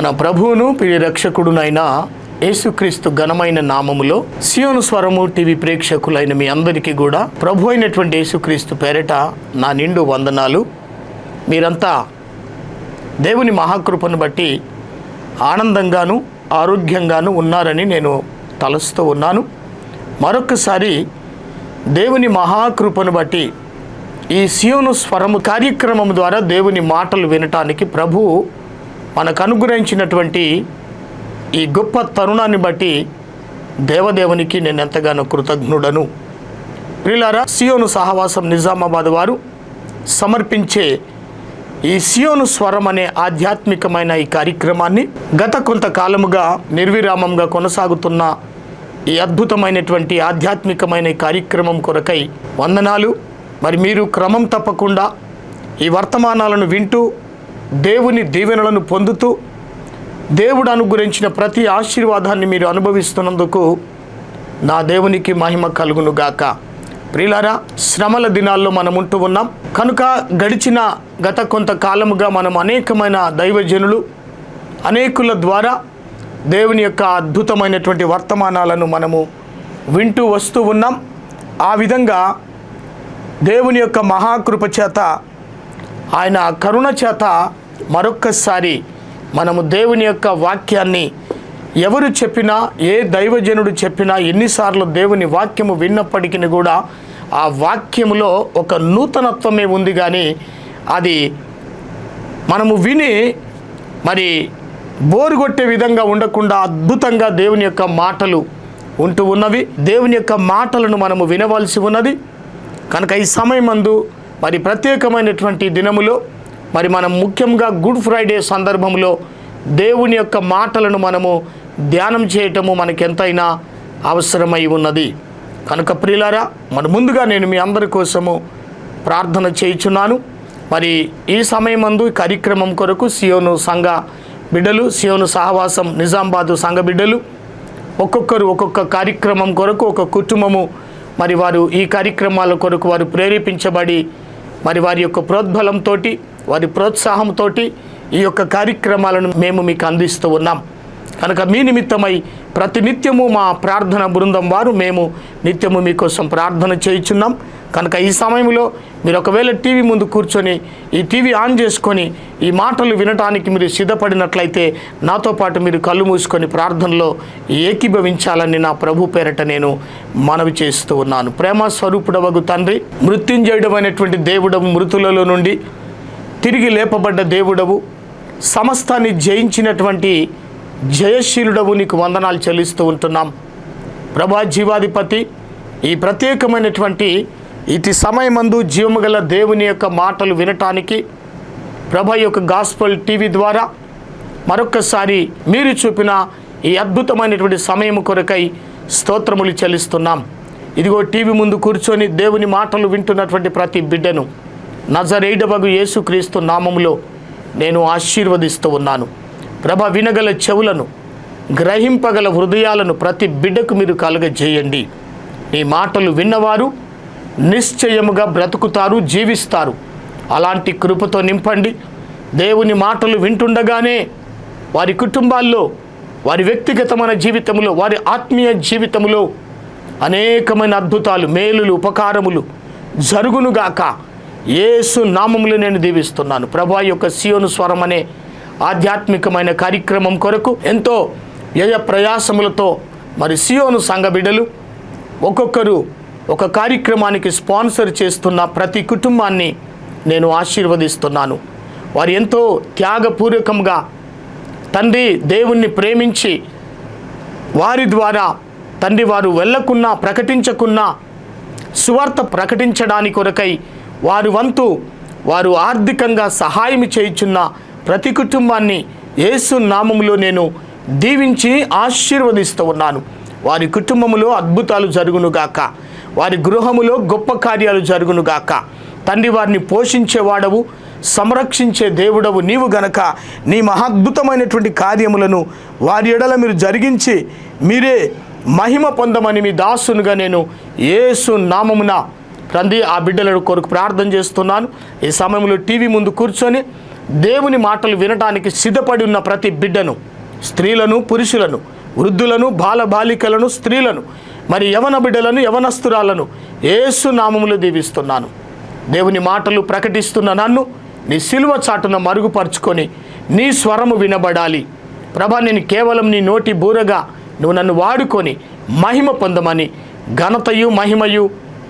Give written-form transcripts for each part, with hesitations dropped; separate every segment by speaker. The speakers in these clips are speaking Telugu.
Speaker 1: మన ప్రభువును ప్రియ రక్షకుడునైన యేసుక్రీస్తు ఘనమైన నామములో సియోను స్వరము టీవీ ప్రేక్షకులైన మీ అందరికీ కూడా ప్రభు అయినటువంటి యేసుక్రీస్తు పేరిట నా నిండు వందనాలు. మీరంతా దేవుని మహాకృపను బట్టి ఆనందంగాను ఆరోగ్యంగాను ఉన్నారని నేను తలుస్తూ ఉన్నాను. మరొకసారి దేవుని మహాకృపను బట్టి ఈ సియోను స్వరము కార్యక్రమం ద్వారా దేవుని మాటలు వినటానికి ప్రభువు మనకు అనుగ్రహించినటువంటి ఈ గొప్ప తరుణాన్ని బట్టి దేవదేవునికి నేను ఎంతగానో కృతజ్ఞుడను. ప్రియులారా, సియోను సహవాసం నిజామాబాద్ వారు సమర్పించే ఈ సియోను స్వరం అనే ఆధ్యాత్మికమైన ఈ కార్యక్రమాన్ని గత కొంతకాలముగా నిర్విరామంగా కొనసాగుతున్న ఈ అద్భుతమైనటువంటి ఆధ్యాత్మికమైన ఈ కార్యక్రమం కొరకై వందనాలు. మరి మీరు క్రమం తప్పకుండా ఈ వర్తమానాలను వింటూ దేవుని దీవెనలను పొందుతూ దేవుడు అనుగ్రహించిన ప్రతి ఆశీర్వాదాన్ని మీరు అనుభవిస్తున్నందుకు నా దేవునికి మహిమ కలుగునుగాక. ప్రియులారా, శ్రమల దినాల్లో మనం ఉంటూ ఉన్నాం కనుక గడిచిన గత కొంతకాలముగా మనం అనేకమైన దైవజనులు అనేకుల ద్వారా దేవుని యొక్క అద్భుతమైనటువంటి వర్తమానాలను మనము వింటూ వస్తూ ఉన్నాం. ఆ విధంగా దేవుని యొక్క మహాకృప చేత, ఆయన కరుణ చేత మరొక్కసారి మనము దేవుని యొక్క వాక్యాన్ని ఎవరు చెప్పినా, ఏ దైవజనుడు చెప్పినా, ఎన్నిసార్లు దేవుని వాక్యము విన్నప్పటికీ కూడా ఆ వాక్యములో ఒక నూతనత్వమే ఉంది. కానీ అది మనము విని మరి బోరు కొట్టే విధంగా ఉండకుండా అద్భుతంగా దేవుని యొక్క మాటలు ఉంటూ ఉన్నవి. దేవుని యొక్క మాటలను మనము వినవలసి ఉన్నది. కనుక ఈ సమయమందు మరి ప్రత్యేకమైనటువంటి దినములో మరి మనం ముఖ్యంగా గుడ్ ఫ్రైడే సందర్భంలో దేవుని యొక్క మాటలను మనము ధ్యానం చేయటము మనకెంతైనా అవసరమై ఉన్నది. కనుక ప్రియులారా, మరి ముందుగా నేను మీ అందరి కోసము ప్రార్థన చేయుచున్నాను. మరి ఈ సమయమందు ఈ కార్యక్రమం కొరకు సియోను సంఘ బిడ్డలు, సియోను సహవాసం నిజామాబాదు సంఘ బిడ్డలు ఒక్కొక్కరు ఒక్కొక్క కార్యక్రమం కొరకు, ఒక కుటుంబము మరి వారు ఈ కార్యక్రమాల కొరకు వారు ప్రేరేపించబడి మరి వారి యొక్క ప్రోద్బలంతో, వారి ప్రోత్సాహంతో ఈ యొక్క కార్యక్రమాలను మేము మీకు అందిస్తూ ఉన్నాం. కనుక మీ నిమిత్తమై ప్రతినిత్యము మా ప్రార్థన బృందం వారు మేము నిత్యము మీకోసం ప్రార్థన చేయుచున్నాం. కనుక ఈ సమయంలో మీరు ఒకవేళ టీవీ ముందు కూర్చొని ఈ టీవీ ఆన్ చేసుకొని ఈ మాటలు వినటానికి మీరు సిద్ధపడినట్లయితే నాతో పాటు మీరు కళ్ళు మూసుకొని ప్రార్థనలో ఏకీభవించాలని నా ప్రభు పేరట నేను మనవి చేస్తూ ఉన్నాను. ప్రేమ స్వరూపుడవగు తండ్రి, మృత్యుంజయుడమైనటువంటి దేవుడవు, మృతులలో నుండి తిరిగి లేపబడ్డ దేవుడవు, సమస్తాన్ని జయించినటువంటి జయశీలుడవు, నీకు వందనాలు చెల్లిస్తూ ఉంటున్నాం. ప్రభా జీవాధిపతి, ఈ ప్రత్యేకమైనటువంటి ఇటు సమయమందు జీవము గల దేవుని యొక్క మాటలు వినటానికి ప్రభా యొక్క గాస్పల్ టీవీ ద్వారా మరొక్కసారి మీరు చూపిన ఈ అద్భుతమైనటువంటి సమయం కొరకై స్తోత్రములు చెల్లిస్తున్నాం. ఇదిగో టీవీ ముందు కూర్చొని దేవుని మాటలు వింటున్నటువంటి ప్రతి బిడ్డను నజరేయుడవగు యేసుక్రీస్తు నామములో నేను ఆశీర్వదిస్తూ ఉన్నాను. ప్రభ, వినగల చెవులను, గ్రహింపగల హృదయాలను ప్రతి బిడ్డకు మీరు కలుగజేయండి. ఈ మాటలు విన్నవారు నిశ్చయముగా బ్రతుకుతారు, జీవిస్తారు. అలాంటి కృపతో నింపండి. దేవుని మాటలు వింటుండగానే వారి కుటుంబాల్లో, వారి వ్యక్తిగతమైన జీవితంలో, వారి ఆత్మీయ జీవితంలో అనేకమైన అద్భుతాలు, మేలులు, ఉపకారములు జరుగునుగాక. యేసు నామములో నేను దీవిస్తున్నాను. ప్రభు యొక్క సియోను స్వరం అనే ఆధ్యాత్మికమైన కార్యక్రమం కొరకు ఎంతో వ్యయ ప్రయాసములతో మరి సియోను సంఘ బిడ్డలు ఒక్కొక్కరు ఒక కార్యక్రమానికి స్పాన్సర్ చేస్తున్న ప్రతి కుటుంబాన్ని నేను ఆశీర్వదిస్తున్నాను. వారు ఎంతో త్యాగపూర్వకంగా తండ్రి దేవుణ్ణి ప్రేమించి వారి ద్వారా తండ్రి వారు వెళ్ళకున్నా, ప్రకటించకున్నా సువార్త ప్రకటించడానికి కొరకై వారి వంతు వారు ఆర్థికంగా సహాయం చేయుచున్న ప్రతి కుటుంబాన్ని యేసు నామములో నేను దీవించి ఆశీర్వదిస్తూ ఉన్నాను. వారి కుటుంబములో అద్భుతాలు జరుగునుగాక. వారి గృహములో గొప్ప కార్యాలు జరుగునుగాక. తండ్రి, వారిని పోషించేవాడవు, సంరక్షించే దేవుడవు నీవు గనక నీ మహాద్భుతమైనటువంటి కార్యములను వారి ఎడల మీరు జరిగించి మీరే మహిమ పొందమని మీ దాసునుగా నేను యేసు నామమున తండ్రి ఆ బిడ్డల కొరకు ప్రార్థన చేస్తున్నాను. ఈ సమయంలో టీవీ ముందు కూర్చొని దేవుని మాటలు వినటానికి సిద్ధపడి ఉన్న ప్రతి బిడ్డను, స్త్రీలను, పురుషులను, వృద్ధులను, బాలబాలికలను, స్త్రీలను, మరి యవన బిడ్డలను, యవనస్తురాలను యేసు నామములో దీవిస్తున్నాను. దేవుని మాటలు ప్రకటిస్తున్న నన్ను నీ సిలువ చాటున మరుగుపరుచుకొని నీ స్వరము వినబడాలి. ప్రభా, నేను కేవలం నీ నోటి బూరగా నువ్వు నన్ను వాడుకొని మహిమ పొందమని ఘనతయు మహిమయు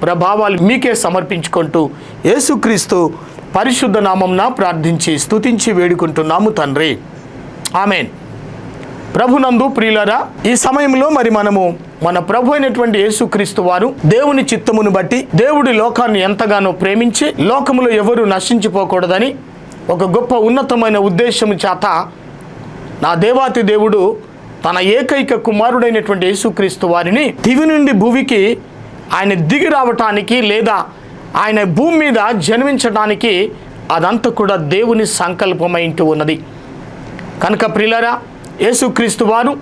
Speaker 1: ప్రభావాలు మీకే సమర్పించుకుంటూ యేసుక్రీస్తు పరిశుద్ధ నామంన ప్రార్థించి స్తుతించి వేడుకుంటున్నాము తండ్రి. ఆమేన్. ప్రభునందు ప్రియులారా, ఈ సమయంలో మరి మనము మన ప్రభు అయినటువంటి యేసుక్రీస్తు వారు దేవుని చిత్తమును బట్టి దేవుడి లోకాన్ని ఎంతగానో ప్రేమించి లోకములో ఎవరు నశించిపోకూడదని ఒక గొప్ప ఉన్నతమైన ఉద్దేశం చేత నా దేవాతి దేవుడు తన ఏకైక కుమారుడైనటువంటి యేసుక్రీస్తు వారిని దివి నుండి భూమికి ఆయన దిగి రావటానికి లేదా ఆయన భూమి మీద జన్మించడానికి అదంతా కూడా దేవుని సంకల్పమై ఉన్నది. కనుక ప్రియులారా, యేసుక్రీస్తు వారు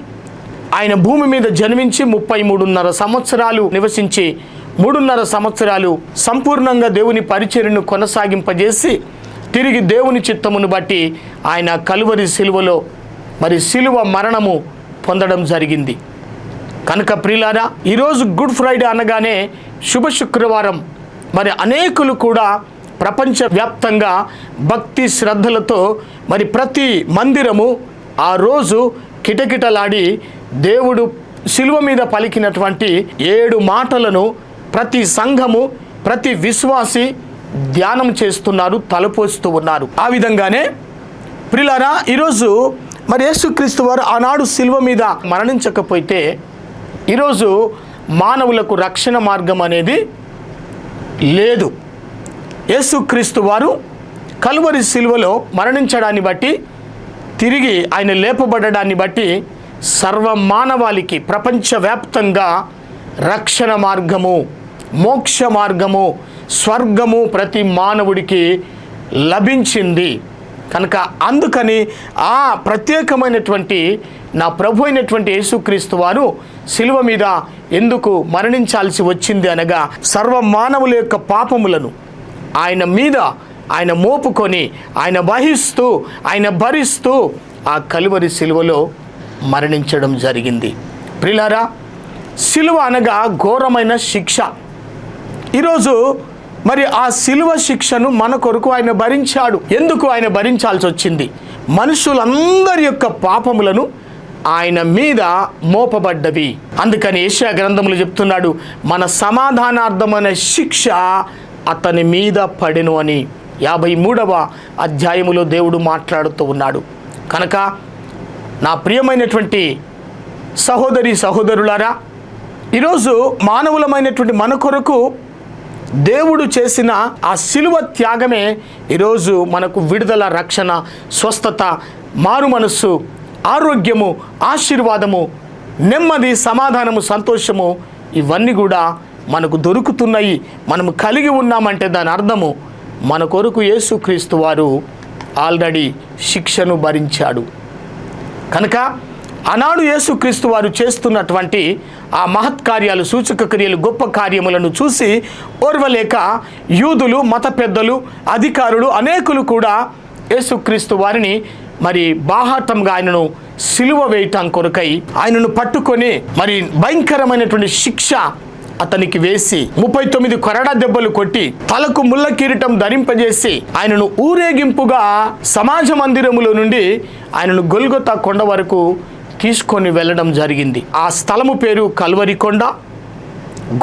Speaker 1: ఆయన భూమి మీద జన్మించి 33.5 సంవత్సరాలు నివసించి 3.5 సంవత్సరాలు సంపూర్ణంగా దేవుని పరిచర్యను కొనసాగింపజేసి తిరిగి దేవుని చిత్తమును బట్టి ఆయన కలువరి సిలువలో మరి సిలువ మరణము పొందడం జరిగింది. కనుక ప్రియులారా, ఈరోజు గుడ్ ఫ్రైడే అనగానే శుభ శుక్రవారం మరి అనేకులు కూడా ప్రపంచవ్యాప్తంగా భక్తి శ్రద్ధలతో మరి ప్రతి మందిరము ఆ రోజు కిటకిటలాడి దేవుడు శిలువ మీద పలికినటువంటి 7 మాటలను ప్రతి సంఘము, ప్రతి విశ్వాసి ధ్యానం చేస్తున్నారు, తలపోస్తూ ఉన్నారు. ఆ విధంగానే ప్రియులారా, ఈరోజు మరి యేసుక్రీస్తు వారు ఆనాడు శిలువ మీద మరణించకపోతే ఈరోజు మానవులకు రక్షణ మార్గం అనేది లేదు. యేసుక్రీస్తు వారు కలువరి శిలువలో మరణించడాన్ని బట్టి తిరిగి ఆయన లేపబడడాన్ని బట్టి సర్వ మానవాళికి ప్రపంచవ్యాప్తంగా రక్షణ మార్గము, మోక్ష మార్గము, స్వర్గము ప్రతి మానవుడికి లభించింది. కనుక అందుకని ఆ ప్రత్యేకమైనటువంటి నా ప్రభు అయినటువంటి యేసుక్రీస్తు వారు శిలువ మీద ఎందుకు మరణించాల్సి వచ్చింది అనగా సర్వ మానవుల యొక్క పాపములను ఆయన మీద ఆయన మోపుకొని ఆయన వహిస్తూ ఆయన భరిస్తూ ఆ కలువరి శిలువలో మరణించడం జరిగింది. ప్రియులారా, శిలువ అనగా ఘోరమైన శిక్ష. ఈరోజు మరి ఆ శిలువ శిక్షను మన కొరకు ఆయన భరించాడు. ఎందుకు ఆయన భరించాల్సి వచ్చింది? మనుషులందరి యొక్క పాపములను ఆయన మీద మోపబడ్డవి. అందుకని యెషయా గ్రంథములు చెప్తున్నాడు, మన సమాధానార్థమైన శిక్ష అతని మీద పడెను అని 53వ అధ్యాయములో దేవుడు మాట్లాడుతూ ఉన్నాడు. కనుక నా ప్రియమైనటువంటి సహోదరి సహోదరులారా, ఈరోజు మానవులమైనటువంటి మన కొరకు దేవుడు చేసిన ఆ శిలువ త్యాగమే ఈరోజు మనకు విడుదల, రక్షణ, స్వస్థత, మారు మనస్సు, ఆరోగ్యము, ఆశీర్వాదము, నెమ్మది, సమాధానము, సంతోషము ఇవన్నీ కూడా మనకు దొరుకుతున్నాయి. మనము కలిగి ఉన్నామంటే దాని అర్థము మన కొరకు యేసుక్రీస్తు వారు ఆల్రెడీ శిక్షను భరించాడు. కనుక ఆనాడు యేసుక్రీస్తు వారు చేస్తున్నటువంటి ఆ మహత్కార్యాలు, సూచక క్రియలు, గొప్ప కార్యములను చూసి ఓర్వలేక యూదులు, మత పెద్దలు, అధికారులు అనేకులు కూడా యేసుక్రీస్తు వారిని మరి బాహాటంగా ఆయనను సిలువ వేయటం కొరకై ఆయనను పట్టుకొని మరి భయంకరమైనటువంటి శిక్ష అతనికి వేసి 39 కొరడా దెబ్బలు కొట్టి తలకు ముళ్ళ కిరీటం ధరింపజేసి ఆయనను ఊరేగింపుగా సమాజ మందిరములో నుండి ఆయనను గొల్గొతా కొండ వరకు తీసుకొని వెళ్ళడం జరిగింది. ఆ స్థలము పేరు కల్వరి కొండ,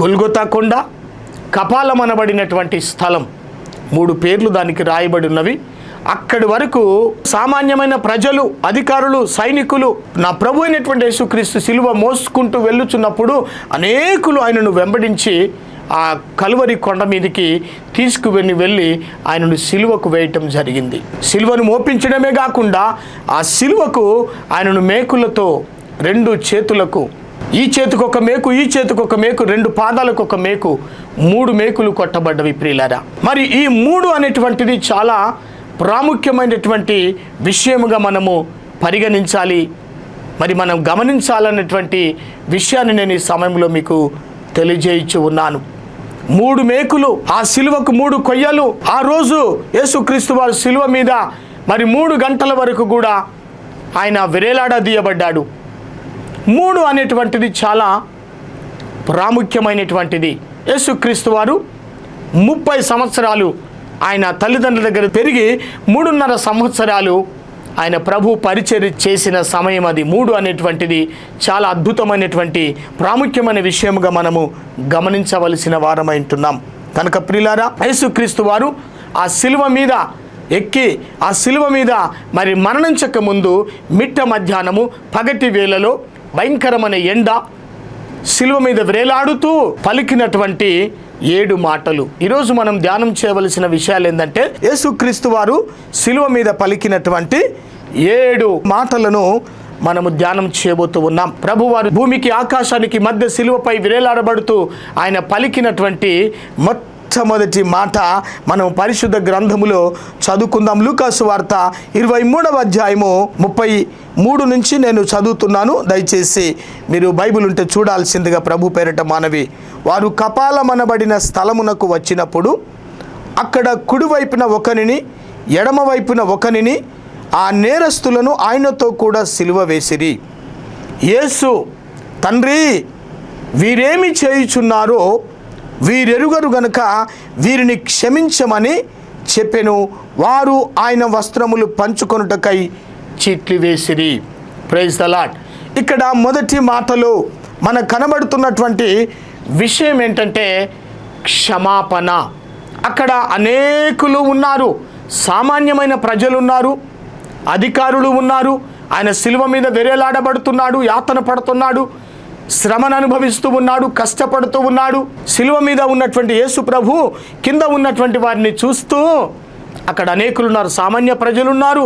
Speaker 1: గొల్గొతా కొండ, కపాలమనబడినటువంటి స్థలం. 3 పేర్లు దానికి రాయబడి ఉన్నవి. అక్కడి వరకు సామాన్యమైన ప్రజలు, అధికారులు, సైనికులు నా ప్రభు అయినటువంటి యేసుక్రీస్తు శిలువ మోసుకుంటూ వెళ్ళుచున్నప్పుడు అనేకులు ఆయనను వెంబడించి ఆ కలువరి కొండ మీదకి వెళ్ళి ఆయనను సిలువకు వేయటం జరిగింది. సిలువను మోపించడమే కాకుండా ఆ సిలువకు ఆయనను మేకులతో 2 చేతులకు, ఈ చేతికి ఒక మేకు, ఈ చేతికి ఒక మేకు, 2 పాదాలకు ఒక మేకు, 3 మేకులు కొట్టబడ్డవి. ప్రియులారా, మరి ఈ 3 అనేటువంటిది చాలా ప్రాముఖ్యమైనటువంటి విషయముగా మనము పరిగణించాలి, మరి మనం గమనించాలన్నటువంటి విషయాన్ని నేను ఈ సమయంలో మీకు తెలియజేయచ్చు ఉన్నాను. 3 మేకులు, ఆ సిలువకు 3 కొయ్యలు. ఆ రోజు యేసుక్రీస్తు వారు సిలువ మీద మరి 3 గంటల వరకు కూడా ఆయన వేలాడదీయబడ్డాడు. 3 అనేటువంటిది చాలా ప్రాముఖ్యమైనటువంటిది. యేసుక్రీస్తు వారు 30 సంవత్సరాలు ఆయన తల్లిదండ్రుల దగ్గర పెరిగి 3.5 సంవత్సరాలు ఆయన ప్రభు పరిచర్య చేసిన సమయం అది. 3 అనేటువంటిది చాలా అద్భుతమైనటువంటి ప్రాముఖ్యమైన విషయముగా మనము గమనించవలసిన వారమై ఉంటున్నాం. కనుక ప్రియులారా, యేసుక్రీస్తు వారు ఆ శిలువ మీద ఎక్కి ఆ శిలువ మీద మరి మరణించక ముందు మిట్ట మధ్యాహ్నము పగటి వేళలో భయంకరమైన ఎండ శిలువ మీద వేలాడుతూ పలికినటువంటి 7 మాటలు. ఈరోజు మనం ధ్యానం చేయవలసిన విషయాలు ఏంటంటే, యేసుక్రీస్తు వారు శిలువ మీద పలికినటువంటి 7 మాటలను మనము ధ్యానం చేయబోతూ ఉన్నాం. ప్రభువారు భూమికి ఆకాశానికి మధ్య శిలువపై వేలాడబడుతూ ఆయన పలికినటువంటి మొట్టమొదటి మాట మనం పరిశుద్ధ గ్రంథములో చదువుకుందాం. లూకాసు వార్త 23వ అధ్యాయము 33 నుంచి నేను చదువుతున్నాను. దయచేసి మీరు బైబిల్ ఉంటే చూడాల్సిందిగా ప్రభు పేరట మనవి. వారు కపాలమనబడిన స్థలమునకు వచ్చినప్పుడు అక్కడ కుడివైపున ఒకనిని ఎడమవైపున ఒకనిని ఆ నేరస్తులను ఆయనతో కూడా సిలువ వేసిరి. యేసు, తండ్రి, వీరేమి చేయుచున్నారో వీరెరుగరు గనుక వీరిని క్షమించమని చెప్పెను. వారు ఆయన వస్త్రములు పంచుకొనుటకై చీట్లు వేసిరి. Praise the Lord. ఇక్కడ మొదటి మాటలో మనకు కనబడుతున్నటువంటి విషయం ఏంటంటే క్షమాపణ. అక్కడ అనేకులు ఉన్నారు, సామాన్యమైన ప్రజలు ఉన్నారు, అధికారులు ఉన్నారు. ఆయన శిలువ మీద వేలాడబడుతున్నాడు, యాతన పడుతున్నాడు, శ్రమను అనుభవిస్తూ ఉన్నాడు, కష్టపడుతూ ఉన్నాడు. శిలువ మీద ఉన్నటువంటి యేసు ప్రభు కింద ఉన్నటువంటి వారిని చూస్తూ అక్కడ అనేకులు ఉన్నారు, సామాన్య ప్రజలు ఉన్నారు,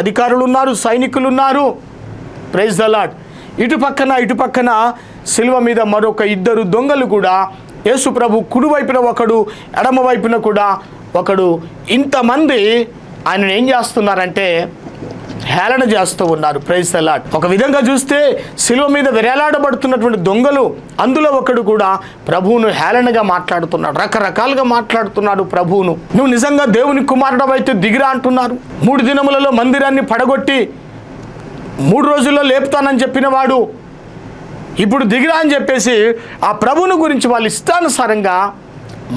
Speaker 1: అధికారులు ఉన్నారు, సైనికులు ఉన్నారు. Praise the lord. ఇటుపక్కన శిలువ మీద మరొక 2 దొంగలు కూడా, యేసు ప్రభు కుడివైపున ఒకడు, ఎడమవైపున కూడా ఒకడు. ఇంతమంది ఆయనను ఏం చేస్తున్నారంటే హేళన చేస్తూ ఉన్నారు. Praise the Lord. ఒక విధంగా చూస్తే శిలువ మీద వేలాడబడుతున్నటువంటి దొంగలు, అందులో ఒకడు కూడా ప్రభువును హేళనగా మాట్లాడుతున్నాడు, రకరకాలుగా మాట్లాడుతున్నాడు ప్రభువును. నువ్వు నిజంగా దేవుని కుమారుడు అయితే దిగిరా అంటున్నారు. 3 దినములలో మందిరాన్ని పడగొట్టి 3 రోజుల్లో లేపుతానని చెప్పిన వాడు ఇప్పుడు దిగిరా అని చెప్పేసి ఆ ప్రభువును గురించి వాళ్ళు ఇష్టానుసారంగా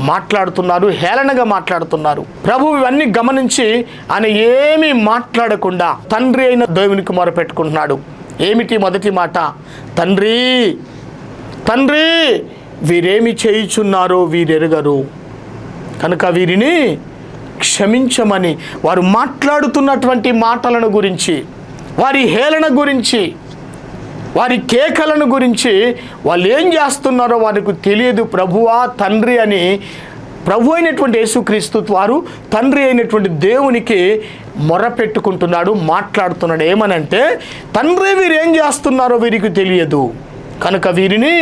Speaker 1: మాట్లాడుతున్నారు, హేళనగా మాట్లాడుతున్నారు. ప్రభు ఇవన్నీ గమనించి ఆయన ఏమీ మాట్లాడకుండా తండ్రి అయిన దేవునికి మొరపెట్టుకుంటున్నాడు. ఏమిటి మొదటి మాట? తండ్రి, తండ్రి, వీరేమి చేయుచున్నారో వీరెరుగరు కనుక వీరిని క్షమించమని. వారు మాట్లాడుతున్నటువంటి మాటలను గురించి, వారి హేళన గురించి, వారి కేకలను గురించి, వాళ్ళు ఏం చేస్తున్నారో వారికి తెలియదు. ప్రభువా, తండ్రి అని ప్రభు అయినటువంటి యేసుక్రీస్తు వారు తండ్రి అయినటువంటి దేవునికి మొరపెట్టుకుంటున్నాడు, మాట్లాడుతున్నాడు. ఏమనంటే, తండ్రి, వీరేం చేస్తున్నారో వీరికి తెలియదు కనుక వీరిని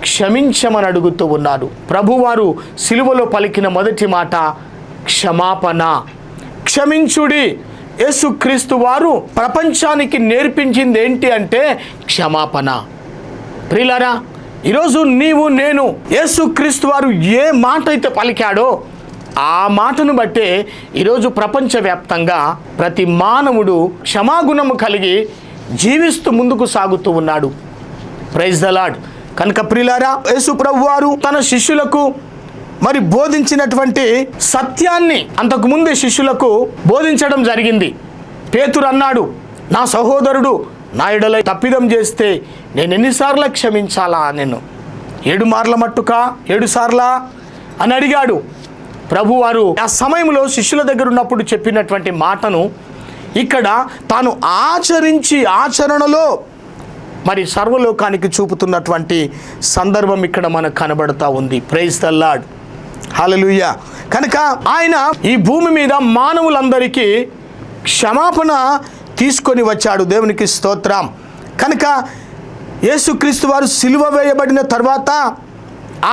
Speaker 1: క్షమించమని అడుగుతూ ఉన్నారు. ప్రభువారు సిలువలో పలికిన మొదటి మాట క్షమాపణ. క్షమించుడి. యేసుక్రీస్తు వారు ప్రపంచానికి నేర్పించింది ఏంటి అంటే క్షమాపణ. ప్రియులారా, ఈరోజు నీవు నేను యేసుక్రీస్తు వారు ఏ మాట అయితే పలికాడో ఆ మాటను బట్టే ఈరోజు ప్రపంచవ్యాప్తంగా ప్రతి మానవుడు క్షమాగుణము కలిగి జీవిస్తూ ముందుకు సాగుతూ ఉన్నాడు. Praise the Lord. కనుక ప్రియులారా, యేసు ప్రభు వారు తన శిష్యులకు మరి బోధించినటువంటి సత్యాన్ని అంతకుముందే శిష్యులకు బోధించడం జరిగింది. పేతురు అన్నాడు, నా సహోదరుడు నా ఎడల తప్పిదం చేస్తే నేను ఎన్నిసార్లు క్షమించాలా? నేను 7 మార్ల మట్టుకా 7 సార్లా అని అడిగాడు. ప్రభువారు ఆ సమయంలో శిష్యుల దగ్గర ఉన్నప్పుడు చెప్పినటువంటి మాటను ఇక్కడ తాను ఆచరించి ఆచరణలో మరి సర్వలోకానికి చూపుతున్నటువంటి సందర్భం ఇక్కడ మనకు కనబడతా ఉంది. Praise the Lord. హల్లెలూయా. కనుక ఆయన ఈ భూమి మీద మానవులందరికీ క్షమాపణ తీసుకొని వచ్చాడు. దేవునికి స్తోత్రం. కనుక యేసుక్రీస్తు వారు సిలువ వేయబడిన తర్వాత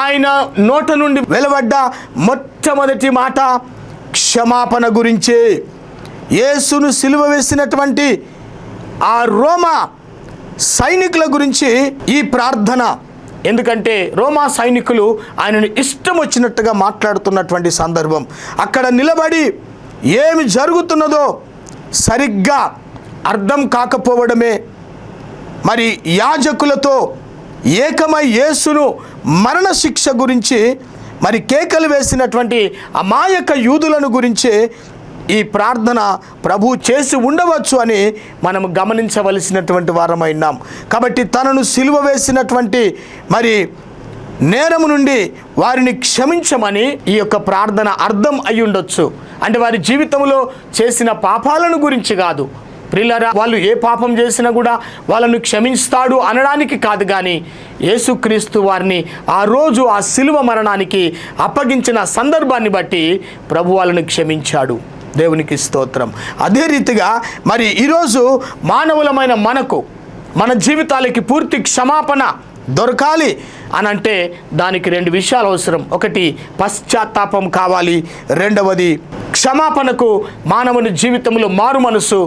Speaker 1: ఆయన నోట నుండి వెలువడ్డ మొట్టమొదటి మాట క్షమాపణ గురించి. యేసును సిలువ వేసినటువంటి ఆ రోమా సైనికుల గురించి ఈ ప్రార్థన. ఎందుకంటే రోమా సైనికులు ఆయనను ఇష్టం వచ్చినట్టుగా మాట్లాడుతున్నటువంటి సందర్భం. అక్కడ నిలబడి ఏమి జరుగుతున్నదో సరిగ్గా అర్థం కాకపోవడమే మరి యాజకులతో ఏకమై యేసును మరణశిక్ష గురించి మరి కేకలు వేసినటువంటి అమాయక యూదులను గురించి ఈ ప్రార్థన ప్రభు చేసి ఉండవచ్చు అని మనం గమనించవలసినటువంటి వారమైనాం. కాబట్టి తనను సిలువ వేసినటువంటి మరి నేరము నుండి వారిని క్షమించమని ఈ యొక్క ప్రార్థన అర్థం అయి ఉండొచ్చు. అంటే వారి జీవితంలో చేసిన పాపాలను గురించి కాదు ప్రియులారా, వాళ్ళు ఏ పాపం చేసినా కూడా వాళ్ళను క్షమిస్తాడు అనడానికి కాదు, కానీ యేసుక్రీస్తు వారిని ఆ రోజు ఆ సిలువ మరణానికి అప్పగించిన సందర్భాన్ని బట్టి ప్రభు వాళ్ళను క్షమించాడు. దేవునికి స్తోత్రం. అదే రీతిగా మరి ఈరోజు మానవులమైన మనకు మన జీవితాలకి పూర్తి క్షమాపణ దొరకాలి అని అంటే దానికి రెండు విషయాలు అవసరం. ఒకటి పశ్చాత్తాపం కావాలి, రెండవది క్షమాపణకు మానవుని జీవితంలో మారు మనసు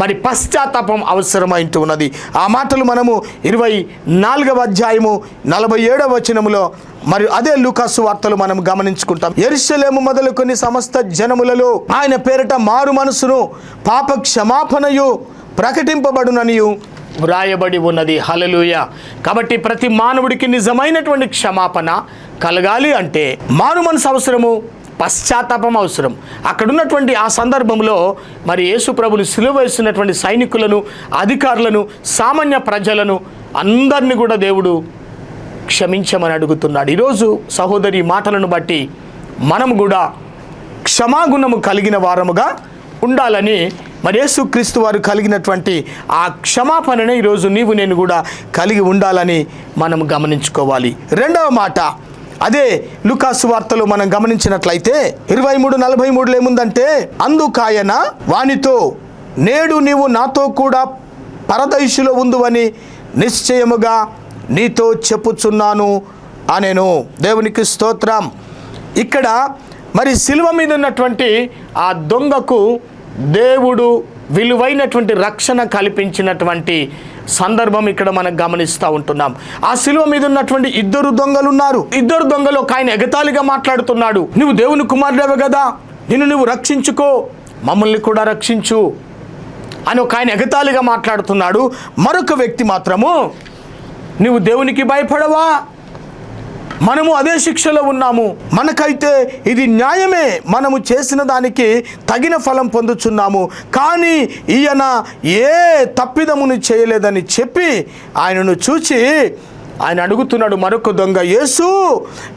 Speaker 1: మరి పశ్చాత్తాపం అవసరమైంటూ ఉన్నది. ఆ మాటలు మనము 24వ అధ్యాయము 47వ వచనములో మరియు అదే లూకాసు వార్తలు మనం గమనించుకుంటాం. యెరూషలేము మొదలుకొని సమస్త జనములలో ఆయన పేరిట మారు మనసును పాప క్షమాపణయు ప్రకటింపబడుననియు వ్రాయబడి ఉన్నది. హల్లెలూయా. కాబట్టి ప్రతి మానవుడికి నిజమైనటువంటి క్షమాపణ కలగాలి అంటే మారు మనసు అవసరము, పశ్చాత్తాపం అవసరం. అక్కడున్నటువంటి ఆ సందర్భంలో మరి యేసు ప్రభుని సిలువ వేసినటువంటి సైనికులను, అధికారులను, సామాన్య ప్రజలను అందరినీ కూడా దేవుడు క్షమించమని అడుగుతున్నాడు. ఈరోజు సహోదరి మాటలను బట్టి మనం కూడా క్షమాగుణము కలిగిన వారముగా ఉండాలని మరి యేసుక్రీస్తు వారు కలిగినటువంటి ఆ క్షమాపణనే ఈరోజు నీవు నేను కూడా కలిగి ఉండాలని మనం గమనించుకోవాలి. రెండవ మాట అదే లూకాసు వార్తలో మనం గమనించినట్లయితే 23:43 ఏముందంటే, అందుకాయన వానితో నేడు నీవు నాతో కూడా పరదైసులో ఉందువని నిశ్చయముగా నీతో చెప్పుచున్నాను అనేను. దేవునికి స్తోత్రం. ఇక్కడ మరి సిలువ మీద ఉన్నటువంటి ఆ దొంగకు దేవుడు విలువైనటువంటి రక్షణ కల్పించినటువంటి సందర్భం ఇక్కడ మనం గమనిస్తూ ఉంటున్నాం. ఆ సిలువ మీద ఉన్నటువంటి ఇద్దరు దొంగలు ఉన్నారు. ఇద్దరు దొంగలు ఒక ఆయన ఎగతాళిగా మాట్లాడుతున్నాడు, నువ్వు దేవుని కుమారుడవే కదా, నిన్ను నువ్వు రక్షించుకో, మమ్మల్ని కూడా రక్షించు అని ఒక ఆయన ఎగతాళిగా మాట్లాడుతున్నాడు. మరొక వ్యక్తి మాత్రము, నువ్వు దేవునికి భయపడవా, మనము అదే శిక్షలో ఉన్నాము, మనకైతే ఇది న్యాయమే, మనము చేసిన దానికి తగిన ఫలం పొందుచున్నాము, కానీ ఈయన ఏ తప్పిదమును చేయలేదని చెప్పి ఆయనను చూచి ఆయన అడుగుతున్నాడు మరొక దొంగ, యేసు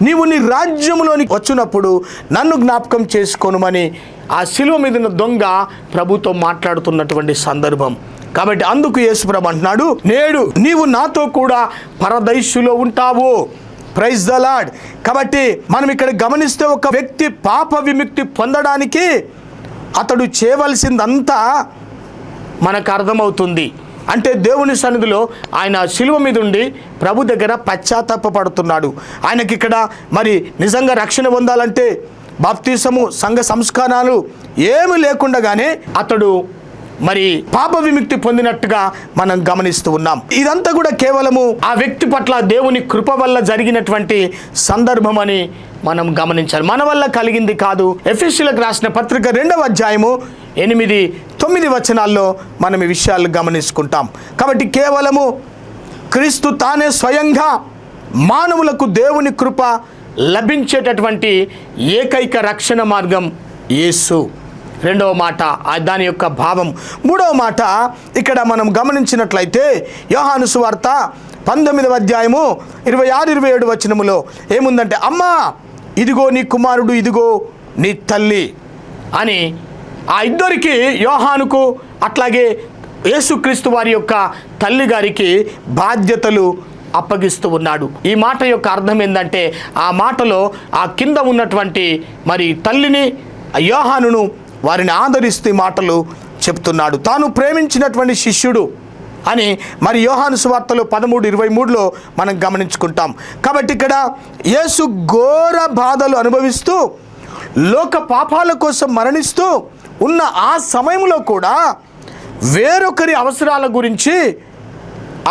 Speaker 1: నీవు నీ రాజ్యములోని వచ్చినప్పుడు నన్ను జ్ఞాపకం చేసుకోనుమని ఆ శిలువ మీద ఉన్న దొంగ ప్రభుతో మాట్లాడుతున్నటువంటి సందర్భం. కాబట్టి అందుకు యేసు ప్రభు అంటున్నాడు, నేడు నీవు నాతో కూడా పరదైసులో ఉంటావు. Praise the Lord. కాబట్టి మనం ఇక్కడ గమనిస్తే ఒక వ్యక్తి పాప విముక్తి పొందడానికి అతడు చేయవలసిందంతా మనకు అర్థమవుతుంది. అంటే దేవుని సన్నిధిలో ఆయన శిలువ మీద ఉండి ప్రభు దగ్గర పశ్చాత్తాపడుతున్నాడు. ఆయనకి ఇక్కడ మరి నిజంగా రక్షణ పొందాలంటే బాప్తిసము, సంఘ సంస్కారాలు ఏమి లేకుండానే అతడు మరి పాప విముక్తి పొందినట్టుగా మనం గమనిస్తూ ఉన్నాం. ఇదంతా కూడా కేవలము ఆ వ్యక్తి పట్ల దేవుని కృప వల్ల జరిగినటువంటి సందర్భం అని మనం గమనించాలి, మన వల్ల కలిగింది కాదు. ఎఫెసీయులకు రాసిన పత్రిక 2వ అధ్యాయము 8-9 వచనాల్లో మనం ఈ విషయాలు గమనించుకుంటాం. కాబట్టి కేవలము క్రీస్తు తానే స్వయంగా మానవులకు దేవుని కృప లభించేటటువంటి ఏకైక రక్షణ మార్గం యేసు. రెండవ మాట దాని యొక్క భావం. మూడవ మాట ఇక్కడ మనం గమనించినట్లయితే యోహాను సువార్త 19వ అధ్యాయము 26-27 వచనములో ఏముందంటే, అమ్మా ఇదిగో నీ కుమారుడు, ఇదిగో నీ తల్లి అని ఆ ఇద్దరికి, యోహానుకు అట్లాగే యేసుక్రీస్తు వారి యొక్క తల్లి గారికి బాధ్యతలు అప్పగిస్తూ ఉన్నాడు. ఈ మాట యొక్క అర్థం ఏంటంటే, ఆ మాటలో ఆ కింద ఉన్నటువంటి మరి తల్లిని, యోహానును వారిని ఆదరిస్తూ మాటలు చెప్తున్నాడు. తాను ప్రేమించినటువంటి శిష్యుడు అని మరి యోహాను సువార్తలో 13:23లో మనం గమనించుకుంటాం. కాబట్టి ఇక్కడ యేసు ఘోర బాధలు అనుభవిస్తూ లోక పాపాల కోసం మరణిస్తూ ఉన్న ఆ సమయంలో కూడా వేరొకరి అవసరాల గురించి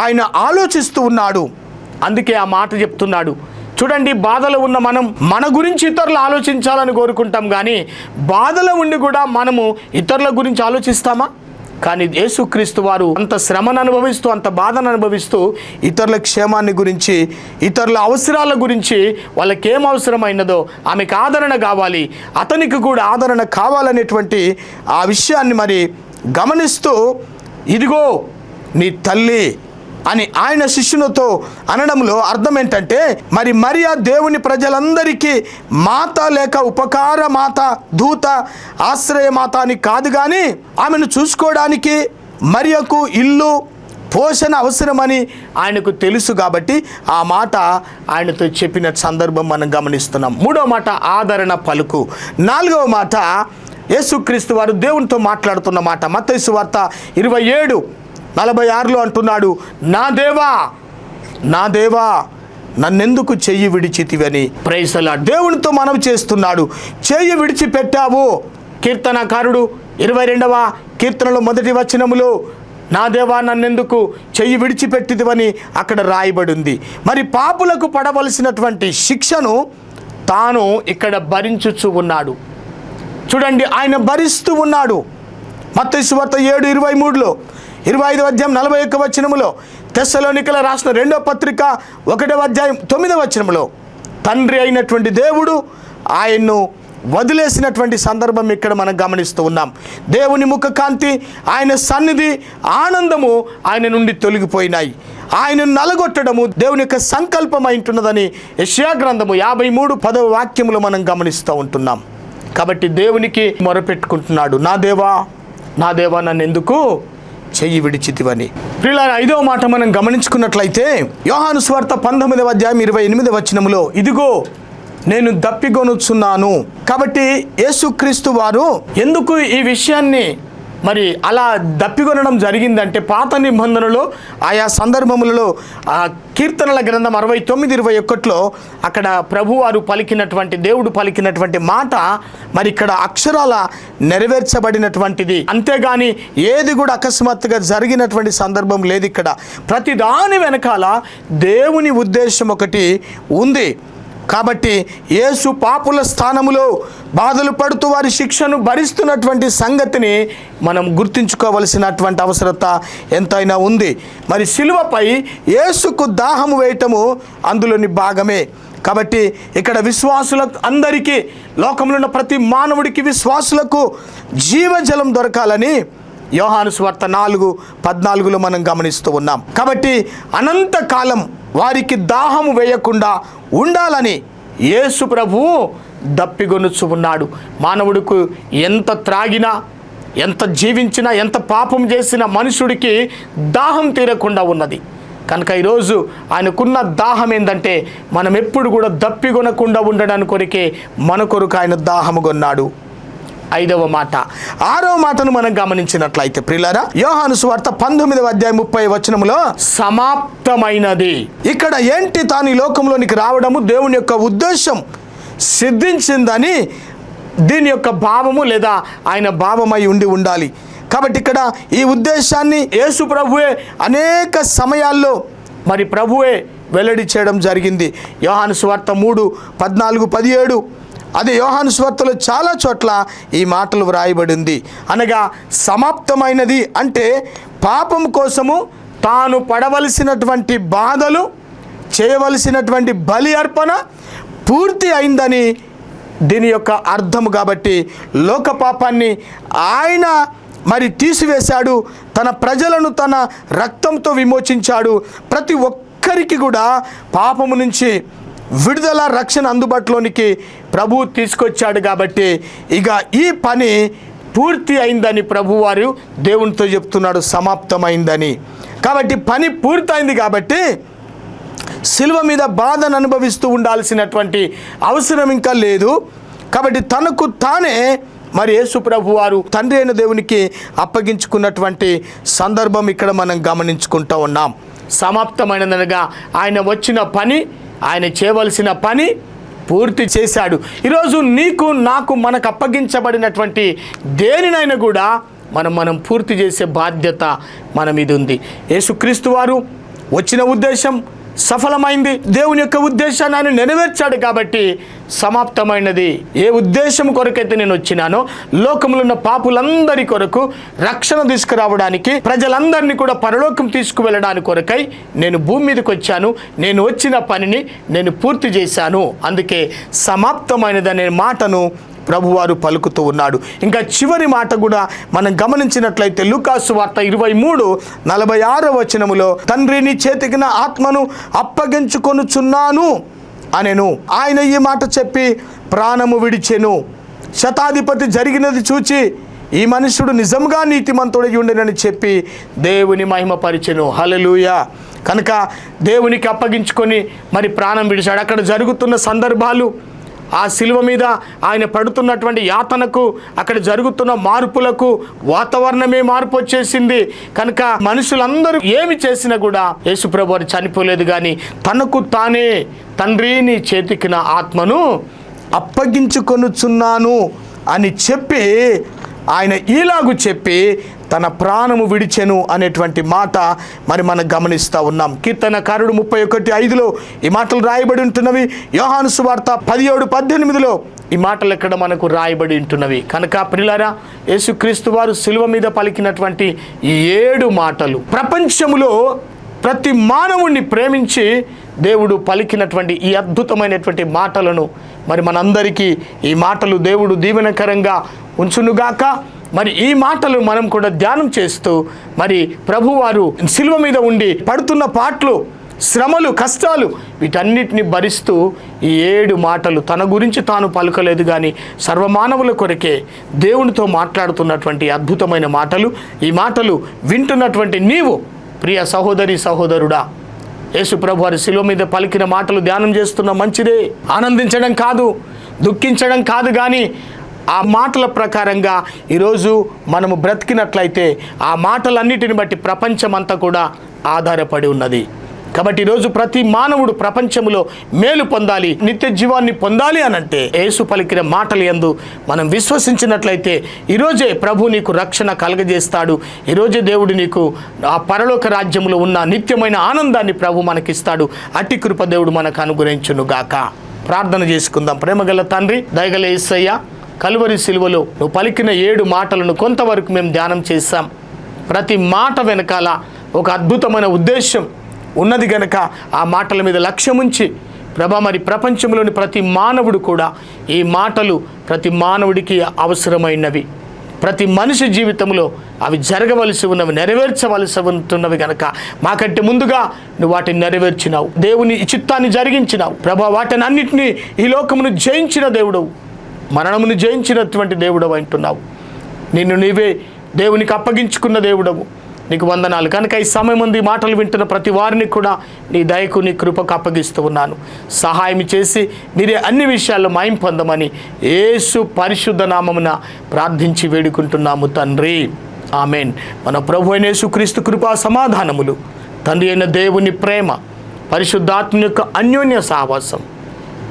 Speaker 1: ఆయన ఆలోచిస్తూ ఉన్నాడు. అందుకే ఆ మాట చెప్తున్నాడు. చూడండి, బాధలో ఉన్న మనం మన గురించి ఇతరులు ఆలోచించాలని కోరుకుంటాం, కానీ బాధలో ఉండి కూడా మనము ఇతరుల గురించి ఆలోచిస్తామా? కానీ యేసుక్రీస్తు వారు అంత శ్రమను అనుభవిస్తూ, అంత బాధను అనుభవిస్తూ ఇతరుల క్షేమాన్ని గురించి, ఇతరుల అవసరాల గురించి, వాళ్ళకి ఏం అవసరమైనదో ఆమెకు ఆదరణ కావాలి, అతనికి కూడా ఆదరణ కావాలనేటువంటి ఆ విషయాన్ని మరి గమనిస్తూ, ఇదిగో నీ తల్లి అని ఆయన శిష్యునితో అనడంలో అర్థం ఏంటంటే, మరి మరియా దేవుని ప్రజలందరికీ మాత లేక ఉపకార మాత, దూత, ఆశ్రయ మాత అని కాదు, కానీ ఆమెను చూసుకోవడానికి మరియకు ఇల్లు, పోషణ అవసరమని ఆయనకు తెలుసు కాబట్టి ఆ మాట ఆయనతో చెప్పిన సందర్భం మనం గమనిస్తున్నాం. మూడో మాట ఆదరణ పలుకు. నాలుగవ మాట యేసుక్రీస్తు వారు దేవునితో మాట్లాడుతున్న మాట. మత్తయి సువార్త 27:46 అంటున్నాడు, నా దేవా, నా దేవా, నన్నెందుకు చెయ్యి విడిచితివని. Praise the lord. దేవునితో మనవి చేస్తున్నాడు, చెయ్యి విడిచిపెట్టావు. కీర్తనకారుడు 22వ కీర్తనలో 1వ వచనములో నా దేవా నన్నెందుకు చెయ్యి విడిచిపెట్టిదివని అక్కడ రాయబడి ఉంది. మరి పాపులకు పడవలసినటువంటి శిక్షను తాను ఇక్కడ భరించుచు ఉన్నాడు. చూడండి, ఆయన భరిస్తూ ఉన్నాడు. మత్తయి సువార్త 7:23లో, 25వ అధ్యాయం 41వ వచనములో, తెస్సలోనికల రాసిన 2వ పత్రిక 1వ అధ్యాయం 9వ వచనములో తండ్రి అయినటువంటి దేవుడు ఆయన్ను వదిలేసినటువంటి సందర్భం ఇక్కడ మనం గమనిస్తూ ఉన్నాం. దేవుని ముఖకాంతి, ఆయన సన్నిధి, ఆనందము ఆయన నుండి తొలగిపోయినాయి. ఆయనను నలగొట్టడము దేవుని యొక్క సంకల్పమై ఉంటున్నదని యెషయా గ్రంథము 53:10వ వాక్యములో మనం గమనిస్తూ ఉంటున్నాం. కాబట్టి దేవునికి మొరపెట్టుకుంటున్నాడు, నా దేవా, నా దేవా, నన్ను ఎందుకు చెయ్యి విడిచితివని. ప్రియులారా, 5వ మాట మనం గమనించుకున్నట్లయితే యోహాను సువార్త 19వ అధ్యాయం 28వ వచనములో, ఇదిగో నేను దప్పిగొనుచున్నాను. కాబట్టి యేసుక్రీస్తు వారు ఎందుకు ఈ విషయాన్ని మరి అలా దప్పికొనడం జరిగిందంటే, పాత నిబంధనలో ఆయా సందర్భములలో కీర్తనల గ్రంథం 69:21లో అక్కడ ప్రభువారు పలికినటువంటి, దేవుడు పలికినటువంటి మాట మరి ఇక్కడ అక్షరాల నెరవేర్చబడినటువంటిది. అంతేగాని ఏది కూడా అకస్మాత్తుగా జరిగినటువంటి సందర్భం లేదు. ఇక్కడ ప్రతి దాని వెనకాల దేవుని ఉద్దేశం ఒకటి ఉంది. కాబట్టి యేసు పాపుల స్థానములో బాధలు పడుతూ వారి శిక్షను భరిస్తున్నటువంటి సంగతిని మనం గుర్తుంచుకోవలసినటువంటి అవసరత ఎంతైనా ఉంది. మరి సిలువపై యేసుకు దాహము వేయటము అందులోని భాగమే. కాబట్టి ఇక్కడ విశ్వాసులకు అందరికీ, లోకంలో ఉన్న ప్రతి మానవుడికి, విశ్వాసులకు జీవజలం దొరకాలని యోహాను సువార్త 4:14లో మనం గమనిస్తూ ఉన్నాం. కాబట్టి అనంతకాలం వారికి దాహము వేయకుండా ఉండాలని యేసు ప్రభువు దప్పిగొనుచు ఉన్నాడు. మానవుడికి ఎంత త్రాగినా, ఎంత జీవించినా, ఎంత పాపం చేసినా మనుషుడికి దాహం తీరకుండా ఉన్నది. కనుక ఈరోజు ఆయనకున్న దాహం ఏంటంటే, మనం ఎప్పుడు కూడా దప్పిగొనకుండా ఉండడానికి కొరికే మన కొరకు ఆయన దాహము కొన్నాడు. 5వ మాట. 6వ మాటను మనం గమనించినట్లయితే ప్రియులారా, యోహాను సువార్త 19వ అధ్యాయం 30వ వచనములో సమాప్తమైనది. ఇక్కడ ఏంటి, తాను ఈ లోకంలోనికి రావడము దేవుని యొక్క ఉద్దేశం సిద్ధించిందని దీని యొక్క భావము లేదా ఆయన భావమై ఉండాలి. కాబట్టి ఇక్కడ ఈ ఉద్దేశాన్ని యేసు ప్రభువే అనేక సమయాల్లో మరి ప్రభువే వెల్లడి చేయడం జరిగింది. యోహాను సువార్త 3:14-17, అదే యోహాను సువార్తలో చాలా చోట్ల ఈ మాటలు వ్రాయబడింది. అనగా సమాప్తమైనది అంటే పాపం కోసము తాను పడవలసినటువంటి బాధలు, చేయవలసినటువంటి బలి అర్పణ పూర్తి అయిందని దీని యొక్క అర్థము. కాబట్టి లోక పాపాన్ని ఆయన మరి తీసివేశాడు, తన ప్రజలను తన రక్తంతో విమోచించాడు. ప్రతి ఒక్కరికి కూడా పాపము నుంచి విడుదల, రక్షణ అందుబాటులోనికి ప్రభువు తీసుకొచ్చాడు. కాబట్టి ఇక ఈ పని పూర్తి అయిందని ప్రభువారు దేవునితో చెప్తున్నాడు, సమాప్తమైందని. కాబట్టి పని పూర్తయింది. కాబట్టి సిలువ మీద బాధను అనుభవిస్తూ ఉండాల్సినటువంటి అవసరం ఇంకా లేదు. కాబట్టి తనకు తానే మరి యేసు ప్రభువారు తండ్రి అయిన దేవునికి అప్పగించుకున్నటువంటి సందర్భం ఇక్కడ మనం గమనించుకుంటూ ఉన్నాం. సమాప్తమైనదనగా ఆయన వచ్చిన పని, ఆయన చేయవలసిన పని పూర్తి చేశాడు. ఈరోజు నీకు, నాకు, మనకు అప్పగించబడినటువంటి దేనినైనా కూడా మనం పూర్తి చేసే బాధ్యత మన మీద ఉంది. యేసుక్రీస్తు వారు వచ్చిన ఉద్దేశం సఫలమైంది. దేవుని యొక్క ఉద్దేశాన్ని ఆయన నెరవేర్చాడు కాబట్టి సమాప్తమైనది. ఏ ఉద్దేశం కొరకైతే నేను వచ్చినానో, లోకంలో ఉన్న పాపులందరి కొరకు రక్షణ తీసుకురావడానికి, ప్రజలందరినీ కూడా పరలోకం తీసుకువెళ్ళడానికి కొరకై నేను భూమి మీదకి వచ్చాను. నేను వచ్చిన పనిని నేను పూర్తి చేశాను. అందుకే సమాప్తమైనదనే మాటను ప్రభువారు పలుకుతూ ఉన్నాడు. ఇంకా చివరి మాట కూడా మనం గమనించినట్లయితే లూకాసు వార్త 23:46 తండ్రి నీ చేతికి నా ఆత్మను అప్పగించుకొనుచున్నాను అనెను. ఆయన ఈ మాట చెప్పి ప్రాణము విడిచెను. శతాధిపతి జరిగినది చూచి ఈ మనుషుడు నిజంగా నీతిమంతుడై ఉండెనని చెప్పి దేవుని మహిమపరిచెను. హల్లెలూయా. కనుక దేవునికి అప్పగించుకొని మరి ప్రాణం విడిచాడు. అక్కడ జరుగుతున్న సందర్భాలు, ఆ శిలువ మీద ఆయన పడుతున్నటువంటి యాతనకు, అక్కడ జరుగుతున్న మార్పులకు వాతావరణమే మార్పు వచ్చేసింది. కనుక మనుషులందరూ ఏమి చేసినా కూడా యేసుప్రభు వారు చనిపోలేదు, కానీ తనకు తానే తండ్రి నీ చేతికి నా ఆత్మను అప్పగించుకొనుచున్నాను అని చెప్పి ఆయన ఈలాగు చెప్పి తన ప్రాణము విడిచెను అనేటువంటి మాట మరి మనం గమనిస్తూ ఉన్నాం. కీర్తనకారుడు 31:5 ఈ మాటలు రాయబడి ఉంటున్నవి. యోహాను సువార్త 17:18 ఈ మాటలు ఎక్కడ మనకు రాయబడి ఉంటున్నవి. కనుక ప్రియులారా, యేసుక్రీస్తు వారు శిలువ మీద పలికినటువంటి ఈ 7 మాటలు ప్రపంచములో ప్రతి మానవుణ్ణి ప్రేమించి దేవుడు పలికినటువంటి ఈ అద్భుతమైనటువంటి మాటలను మరి మనందరికీ ఈ మాటలు దేవుడు దీవెనకరంగా ఉంచునుగాక. మరి ఈ మాటలు మనం కూడా ధ్యానం చేస్తూ మరి ప్రభువారు శిలువ మీద ఉండి పడుతున్న పాట్లు, శ్రమలు, కష్టాలు వీటన్నిటిని భరిస్తూ ఈ 7 మాటలు తన గురించి తాను పలుకలేదు, కానీ సర్వమానవుల కొరకే దేవునితో మాట్లాడుతున్నటువంటి అద్భుతమైన మాటలు. ఈ మాటలు వింటున్నటువంటి నీవు ప్రియ సహోదరి సహోదరుడా, యేసు ప్రభు వారి శిలువ మీద పలికిన మాటలు ధ్యానం చేస్తున్న మంచిదే. ఆనందించడం కాదు, దుఃఖించడం కాదు, కానీ ఆ మాటల ప్రకారంగా ఈరోజు మనము బ్రతికినట్లయితే ఆ మాటలన్నిటిని బట్టి ప్రపంచమంతా కూడా ఆధారపడి ఉన్నది. కాబట్టి ఈరోజు ప్రతి మానవుడు ప్రపంచంలో మేలు పొందాలి, నిత్య జీవాన్ని పొందాలి అనంటే యేసు పలికిన మాటలు యందు మనం విశ్వసించినట్లయితే ఈరోజే ప్రభు నీకు రక్షణ కలగజేస్తాడు. ఈరోజే దేవుడు నీకు ఆ పరలోక రాజ్యంలో ఉన్న నిత్యమైన ఆనందాన్ని ప్రభు మనకిస్తాడు. అట్టి కృప దేవుడు మనకు అనుగ్రహించునుగాక. ప్రార్థన చేసుకుందాం. ప్రేమగల తండ్రి, దయగల యేసయ్య, కలువరి సిలువలో నువ్వు పలికిన 7 మాటలను కొంతవరకు మేము ధ్యానం చేశాం. ప్రతి మాట వెనకాల ఒక అద్భుతమైన ఉద్దేశం ఉన్నది గనక ఆ మాటల మీద లక్ష్యముంచి ప్రభా మరి ప్రపంచంలోని ప్రతి మానవుడు కూడా ఈ మాటలు ప్రతి మానవుడికి అవసరమైనవి. ప్రతి మనిషి జీవితంలో అవి జరగవలసి ఉన్నవి, నెరవేర్చవలసి ఉంటున్నవి గనక మాకంటే ముందుగా నువ్వు వాటిని నెరవేర్చినావు. దేవుని చిత్తాన్ని జరిగించినావు ప్రభా. వాటిని అన్నింటినీ ఈ లోకమును జయించిన దేవుడవు, మరణమును జయించినటువంటి దేవుడవు అంటున్నావు. నిన్ను నీవే దేవునికి అప్పగించుకున్న దేవుడవు. నీకు వందనాలు. కనుక ఈ సమయం ముందు ఈ మాటలు వింటున్న ప్రతి వారిని కూడా నీ దయకు, నీ కృపకు అప్పగిస్తూ ఉన్నాను. సహాయం చేసి మీరే అన్ని విషయాల్లో మహిమ పొందమని యేసు పరిశుద్ధ నామమున ప్రార్థించి వేడుకుంటున్నాము తండ్రి. ఆమెన్. మన ప్రభు అయిన యేసుక్రీస్తు కృపా సమాధానములు, తండ్రి అయిన దేవుని ప్రేమ, పరిశుద్ధాత్మ యొక్క అన్యోన్య సహవాసం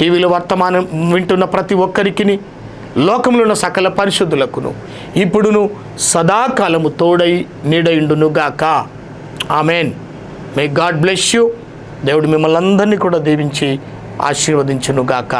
Speaker 1: టీవీలో వర్తమానం వింటున్న ప్రతి ఒక్కరికి, లోకంలో ఉన్న సకల పరిశుద్ధులకును ఇప్పుడును సదాకాలము తోడై నీడయుండునుగాక. Amen. May God bless you. దేవుడు మిమ్మల్ని అందరినీ కూడా దీవించి ఆశీర్వదించునుగాక.